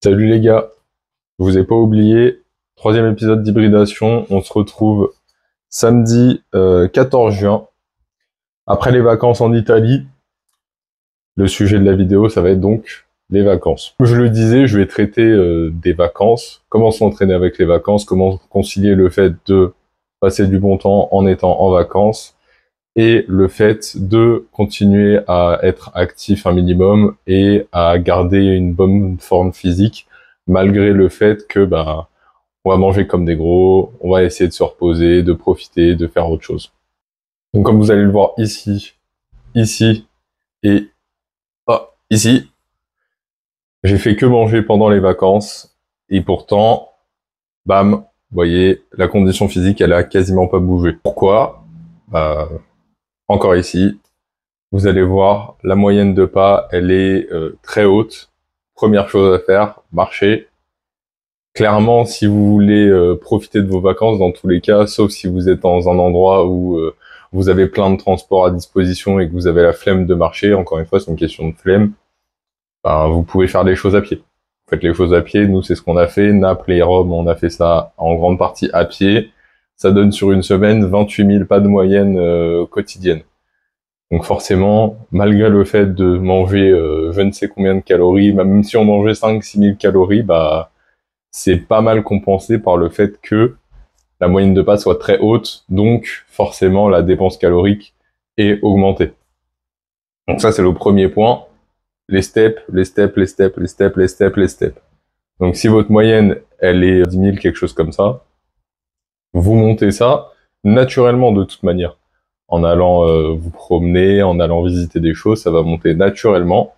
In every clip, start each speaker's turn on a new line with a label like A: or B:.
A: Salut les gars, je vous ai pas oublié, troisième épisode d'hybridation, on se retrouve samedi 14 juin, après les vacances en Italie. Le sujet de la vidéo, ça va être donc les vacances. Comme je le disais, je vais traiter des vacances, comment s'entraîner avec les vacances, comment concilier le fait de passer du bon temps en étant en vacances, et le fait de continuer à être actif un minimum et à garder une bonne forme physique, malgré le fait que on va manger comme des gros, on va essayer de se reposer, de profiter, de faire autre chose. Donc comme vous allez le voir ici, ici et ici, j'ai fait que manger pendant les vacances et pourtant, bam, vous voyez, la condition physique, elle a quasiment pas bougé. Pourquoi? Encore ici, vous allez voir, la moyenne de pas, elle est très haute. Première chose à faire, marcher. Clairement, si vous voulez profiter de vos vacances, dans tous les cas, sauf si vous êtes dans un endroit où vous avez plein de transports à disposition et que vous avez la flemme de marcher, encore une fois, c'est une question de flemme, vous pouvez faire des choses à pied. Vous faites les choses à pied, nous c'est ce qu'on a fait, Naples et Rome, on a fait ça en grande partie à pied. Ça donne sur une semaine 28 000 pas de moyenne quotidienne. Donc forcément, malgré le fait de manger je ne sais combien de calories, même si on mangeait 5-6 000 calories, c'est pas mal compensé par le fait que la moyenne de pas soit très haute, donc forcément la dépense calorique est augmentée. Donc ça c'est le premier point. Les steps, les steps, les steps, les steps, les steps, les steps. Donc si votre moyenne elle est 10 000, quelque chose comme ça, vous montez ça naturellement de toute manière. En allant vous promener, en allant visiter des choses, ça va monter naturellement.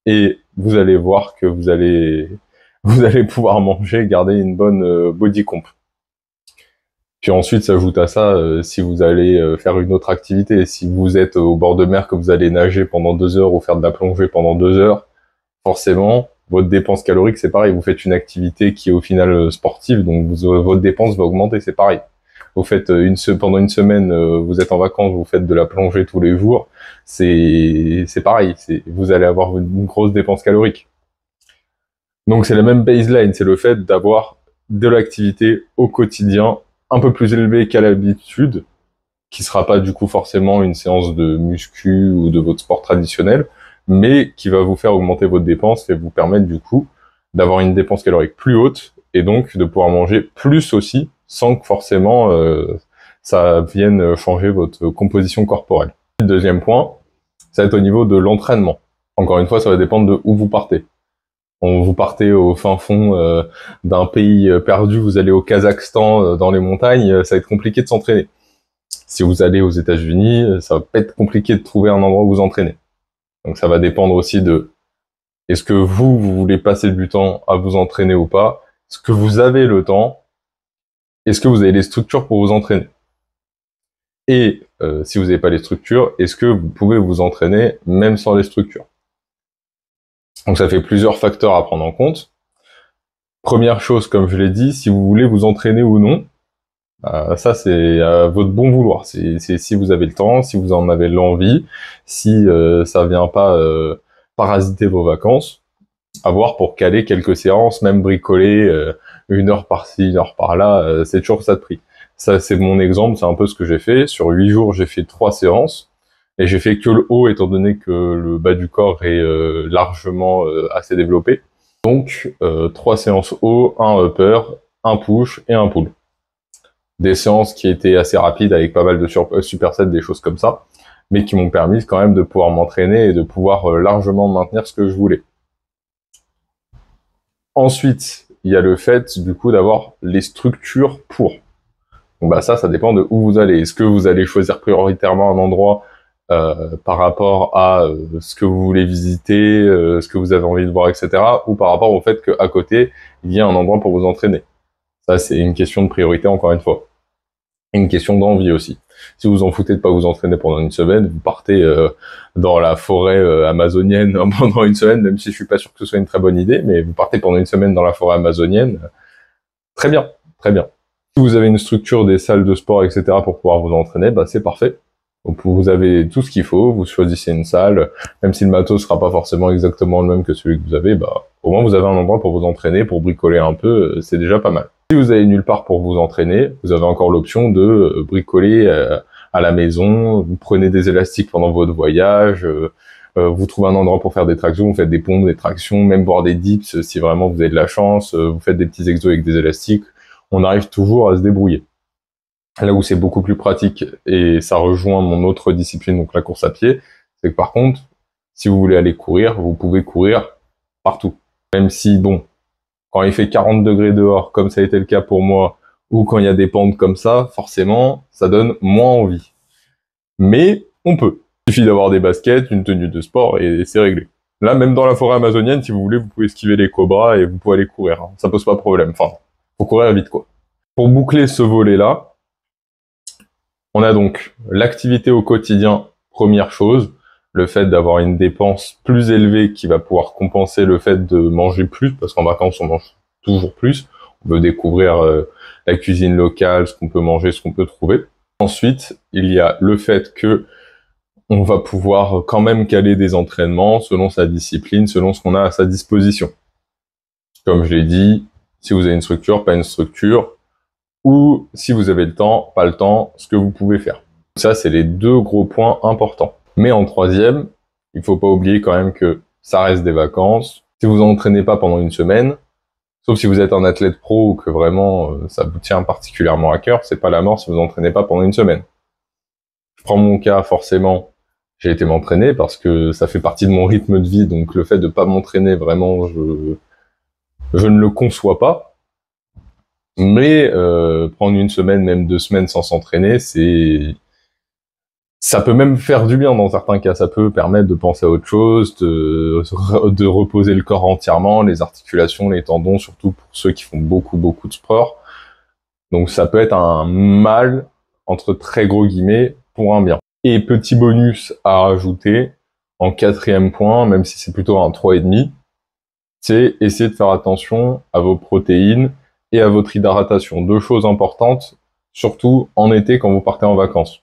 A: Et vous allez voir que vous allez pouvoir manger et garder une bonne body comp. Puis ensuite, s'ajoute à ça, si vous allez faire une autre activité, si vous êtes au bord de mer, que vous allez nager pendant 2 heures ou faire de la plongée pendant 2 heures, forcément, votre dépense calorique, c'est pareil. Vous faites une activité qui est au final sportive, donc votre dépense va augmenter, c'est pareil. Vous faites pendant une semaine, vous êtes en vacances, vous faites de la plongée tous les jours, c'est pareil. Vous allez avoir une grosse dépense calorique. Donc c'est la même baseline, c'est le fait d'avoir de l'activité au quotidien un peu plus élevée qu'à l'habitude, qui sera pas du coup forcément une séance de muscu ou de votre sport traditionnel, mais qui va vous faire augmenter votre dépense et vous permettre du coup d'avoir une dépense calorique plus haute et donc de pouvoir manger plus aussi sans que forcément ça vienne changer votre composition corporelle. Le deuxième point, ça va être au niveau de l'entraînement. Encore une fois, ça va dépendre de où vous partez. Vous partez au fin fond d'un pays perdu, vous allez au Kazakhstan dans les montagnes, ça va être compliqué de s'entraîner. Si vous allez aux États-Unis, ça va pas être compliqué de trouver un endroit où vous entraîner. Donc ça va dépendre aussi de est-ce que vous voulez passer du temps à vous entraîner ou pas? Est-ce que vous avez le temps? Est-ce que vous avez les structures pour vous entraîner? Et si vous n'avez pas les structures, est-ce que vous pouvez vous entraîner même sans les structures? Donc ça fait plusieurs facteurs à prendre en compte. Première chose, comme je l'ai dit, si vous voulez vous entraîner ou non, ça c'est à votre bon vouloir. C'est si vous avez le temps, si vous en avez l'envie, si ça vient pas parasiter vos vacances, à voir pour caler quelques séances, même bricoler 1 heure par-ci, 1 heure par-là, c'est toujours ça de prix. Ça c'est mon exemple, c'est un peu ce que j'ai fait. Sur 8 jours, j'ai fait 3 séances et j'ai fait que le haut étant donné que le bas du corps est largement assez développé. Donc 3 séances haut, un upper, un push et un pull. Des séances qui étaient assez rapides avec pas mal de supersets, des choses comme ça, mais qui m'ont permis quand même de pouvoir m'entraîner et de pouvoir largement maintenir ce que je voulais. Ensuite, il y a le fait du coup d'avoir les structures pour. Donc ça dépend de où vous allez. Est-ce que vous allez choisir prioritairement un endroit par rapport à ce que vous voulez visiter, ce que vous avez envie de voir, etc., ou par rapport au fait qu'à côté, il y a un endroit pour vous entraîner. Ça, c'est une question de priorité, encore une fois. Une question d'envie aussi. Si vous en foutez de pas vous entraîner pendant une semaine, vous partez dans la forêt amazonienne pendant une semaine, même si je suis pas sûr que ce soit une très bonne idée, mais vous partez pendant une semaine dans la forêt amazonienne, très bien, très bien. Si vous avez une structure, des salles de sport, etc. pour pouvoir vous entraîner, c'est parfait. Donc vous avez tout ce qu'il faut, vous choisissez une salle, même si le matos sera pas forcément exactement le même que celui que vous avez, au moins vous avez un endroit pour vous entraîner, pour bricoler un peu, c'est déjà pas mal. Si vous avez nulle part pour vous entraîner, vous avez encore l'option de bricoler à la maison, vous prenez des élastiques pendant votre voyage, vous trouvez un endroit pour faire des tractions, vous faites des pompes, des tractions, même voir des dips si vraiment vous avez de la chance, vous faites des petits exos avec des élastiques, on arrive toujours à se débrouiller. Là où c'est beaucoup plus pratique, et ça rejoint mon autre discipline, donc la course à pied, c'est que par contre, si vous voulez aller courir, vous pouvez courir partout. Même si, bon, quand il fait 40 degrés dehors, comme ça a été le cas pour moi, ou quand il y a des pentes comme ça, forcément, ça donne moins envie. Mais on peut. Il suffit d'avoir des baskets, une tenue de sport, et c'est réglé. Là, même dans la forêt amazonienne, si vous voulez, vous pouvez esquiver les cobras et vous pouvez aller courir. Hein. Ça pose pas de problème. Enfin, faut courir vite, quoi. Pour boucler ce volet-là, on a donc l'activité au quotidien, première chose, le fait d'avoir une dépense plus élevée qui va pouvoir compenser le fait de manger plus, parce qu'en vacances on mange toujours plus, on veut découvrir la cuisine locale, ce qu'on peut manger, ce qu'on peut trouver. Ensuite, il y a le fait que on va pouvoir quand même caler des entraînements selon sa discipline, selon ce qu'on a à sa disposition. Comme je l'ai dit, si vous avez une structure, pas une structure, ou si vous avez le temps, pas le temps, ce que vous pouvez faire. Ça, c'est les deux gros points importants. Mais en troisième, il faut pas oublier quand même que ça reste des vacances. Si vous entraînez pas pendant une semaine, sauf si vous êtes un athlète pro ou que vraiment ça vous tient particulièrement à cœur, c'est pas la mort si vous entraînez pas pendant une semaine. Je prends mon cas, forcément, j'ai été m'entraîner parce que ça fait partie de mon rythme de vie, donc le fait de pas m'entraîner, vraiment, je ne le conçois pas. Mais prendre une semaine, même 2 semaines sans s'entraîner, ça peut même faire du bien dans certains cas. Ça peut permettre de penser à autre chose, de reposer le corps entièrement, les articulations, les tendons, surtout pour ceux qui font beaucoup de sport. Donc ça peut être un mal, entre très gros guillemets, pour un bien. Et petit bonus à rajouter, en 4e point, même si c'est plutôt un 3,5, c'est essayer de faire attention à vos protéines et à votre hydratation. 2 choses importantes, surtout en été quand vous partez en vacances.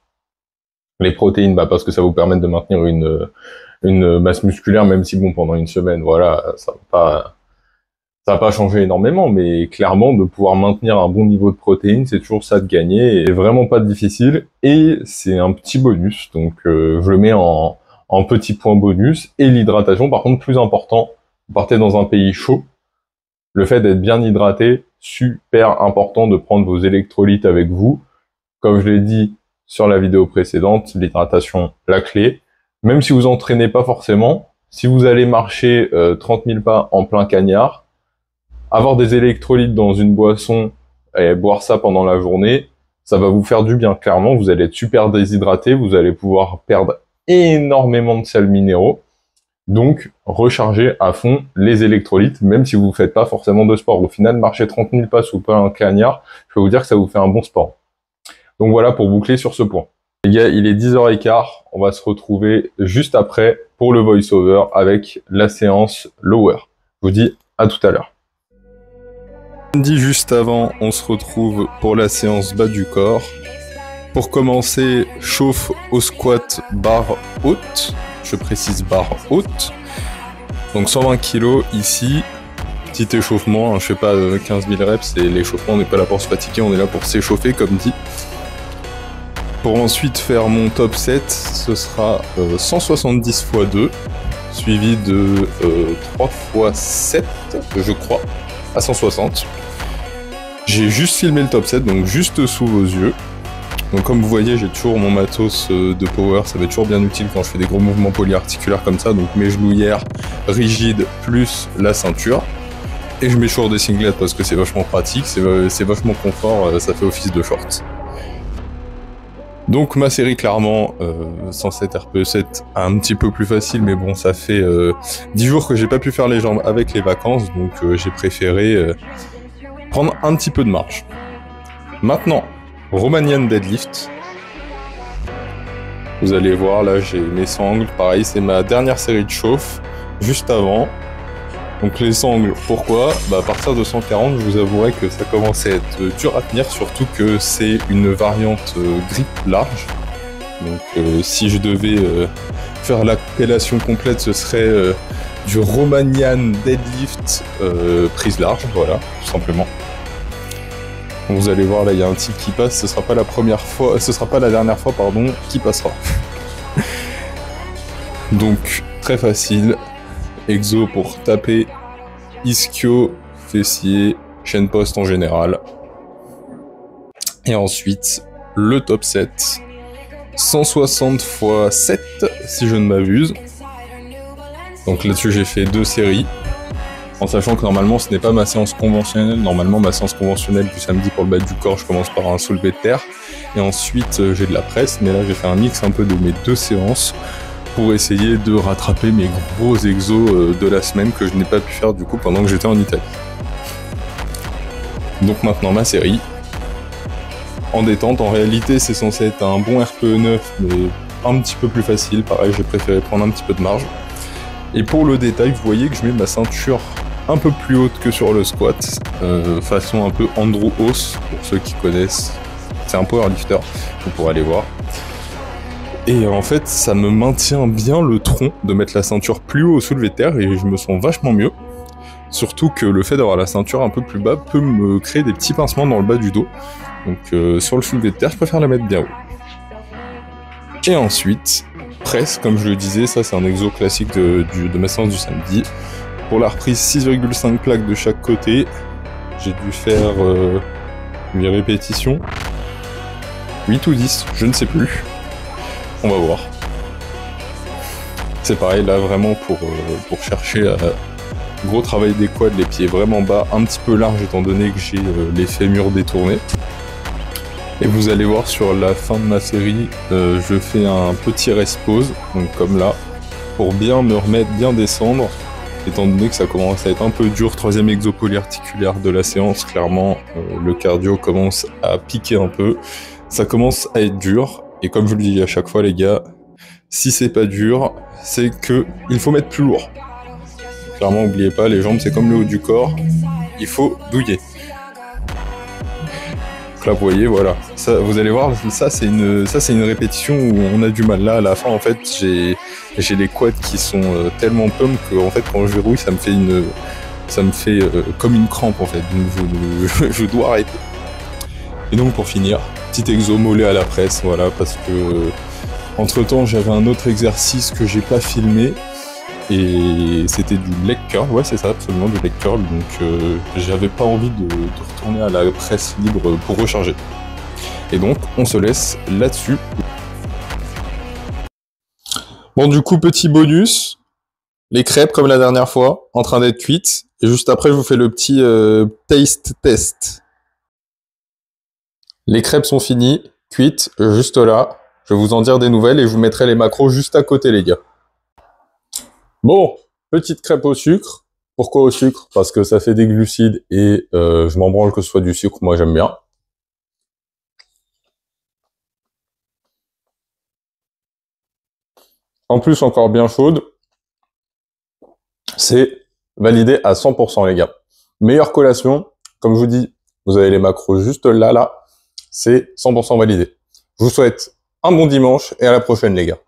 A: Les protéines, parce que ça vous permet de maintenir une masse musculaire, même si bon, pendant une semaine, voilà, ça va pas changer énormément, mais clairement, de pouvoir maintenir un bon niveau de protéines, c'est toujours ça de gagner, et vraiment pas difficile, et c'est un petit bonus, donc je le mets en petit point bonus, et l'hydratation, par contre, plus important, vous partez dans un pays chaud, le fait d'être bien hydraté, super important de prendre vos électrolytes avec vous. Comme je l'ai dit sur la vidéo précédente, l'hydratation, la clé. Même si vous entraînez pas forcément, si vous allez marcher 30 000 pas en plein cagnard, avoir des électrolytes dans une boisson et boire ça pendant la journée, ça va vous faire du bien. Clairement, vous allez être super déshydraté, vous allez pouvoir perdre énormément de sels minéraux. Donc, rechargez à fond les électrolytes, même si vous ne faites pas forcément de sport. Au final, marcher 30 000 pas sous un cagnard, je peux vous dire que ça vous fait un bon sport. Donc voilà pour boucler sur ce point. Les gars, il est 10h15, on va se retrouver juste après pour le voice-over avec la séance lower. Je vous dis à tout à l'heure. Juste avant, on se retrouve pour la séance bas du corps. Pour commencer, chauffe au squat barre haute. Je précise barre haute. Donc 120 kg ici. Petit échauffement, hein, je fais pas 15 000 reps, et l'échauffement, on n'est pas là pour se fatiguer, on est là pour s'échauffer comme dit. Pour ensuite faire mon top 7, ce sera 170 x 2, suivi de 3 x 7, je crois, à 160. J'ai juste filmé le top 7, donc juste sous vos yeux. Donc comme vous voyez, j'ai toujours mon matos de power, ça va être toujours bien utile quand je fais des gros mouvements polyarticulaires comme ça, donc mes genouillères rigides plus la ceinture. Et je mets toujours des singlets parce que c'est vachement pratique, c'est vachement confort, ça fait office de short. Donc ma série clairement, 107 RPE7, un petit peu plus facile, mais bon, ça fait 10 jours que j'ai pas pu faire les jambes avec les vacances, donc j'ai préféré prendre un petit peu de marge. Maintenant, Romanian deadlift. Vous allez voir, là j'ai mes sangles, pareil, c'est ma dernière série de chauffe, juste avant. Donc les sangles, pourquoi ? À partir de 140, je vous avouerai que ça commençait à être dur à tenir, surtout que c'est une variante grip large. Donc si je devais faire l'appellation complète, ce serait du Romanian deadlift prise large, voilà, tout simplement. Vous allez voir, là, il y a un type qui passe, ce sera pas la dernière fois, pardon, qui passera. Donc, très facile. Exo pour taper, ischio, fessier, chaîne poste en général. Et ensuite, le top 7. 160 x 7, si je ne m'abuse. Donc là-dessus, j'ai fait 2 séries. En sachant que normalement ce n'est pas ma séance conventionnelle. Normalement ma séance conventionnelle du samedi pour le bas du corps, je commence par un soulevé de terre et ensuite j'ai de la presse, mais là j'ai fait un mix un peu de mes 2 séances pour essayer de rattraper mes gros exos de la semaine que je n'ai pas pu faire du coup pendant que j'étais en Italie. Donc maintenant ma série en détente. En réalité c'est censé être un bon RPE 9 mais un petit peu plus facile, pareil j'ai préféré prendre un petit peu de marge. Et pour le détail, vous voyez que je mets ma ceinture un peu plus haute que sur le squat, façon un peu Andrew Hauss, pour ceux qui connaissent. C'est un powerlifter, vous pourrez aller voir. Et en fait, ça me maintient bien le tronc de mettre la ceinture plus haut au soulevé de terre et je me sens vachement mieux. Surtout que le fait d'avoir la ceinture un peu plus bas peut me créer des petits pincements dans le bas du dos. Donc sur le soulevé de terre, je préfère la mettre bien haut. Et ensuite, presse, comme je le disais, ça c'est un exo classique de ma séance du samedi. Pour la reprise, 6,5 plaques de chaque côté. J'ai dû faire 8 répétitions. 8 ou 10, je ne sais plus. On va voir. C'est pareil, là vraiment pour chercher gros travail des quads, les pieds vraiment bas, un petit peu large étant donné que j'ai les fémurs détournés. Et vous allez voir sur la fin de ma série, je fais un petit rest pause, donc comme là, pour bien me remettre, bien descendre. Étant donné que ça commence à être un peu dur, 3e exo polyarticulaire de la séance, clairement, le cardio commence à piquer un peu. Ça commence à être dur, et comme je le dis à chaque fois les gars, si c'est pas dur, c'est que il faut mettre plus lourd. Clairement, n'oubliez pas, les jambes c'est comme le haut du corps, il faut douiller. Donc là, vous voyez, voilà. Ça, vous allez voir, ça c'est une répétition où on a du mal. Là, à la fin, en fait, j'ai les quads qui sont tellement pump que, en fait, quand je verrouille, ça me fait comme une crampe, en fait. Donc, je dois arrêter. Et donc, pour finir, petit exo mollet à la presse, voilà, parce que entre-temps, j'avais un autre exercice que j'ai pas filmé. Et c'était du leg curl, ouais c'est ça, absolument du leg curl, donc j'avais pas envie de retourner à la presse libre pour recharger. Et donc on se laisse là-dessus. Bon du coup petit bonus, les crêpes comme la dernière fois, en train d'être cuites, et juste après je vous fais le petit taste test. Les crêpes sont finies, cuites, juste là, je vais vous en dire des nouvelles et je vous mettrai les macros juste à côté les gars. Bon, petite crêpe au sucre. Pourquoi au sucre? Parce que ça fait des glucides et je m'en branle que ce soit du sucre, moi j'aime bien. En plus, encore bien chaude. C'est validé à 100% les gars. Meilleure collation, comme je vous dis, vous avez les macros juste là, c'est 100% validé. Je vous souhaite un bon dimanche et à la prochaine les gars.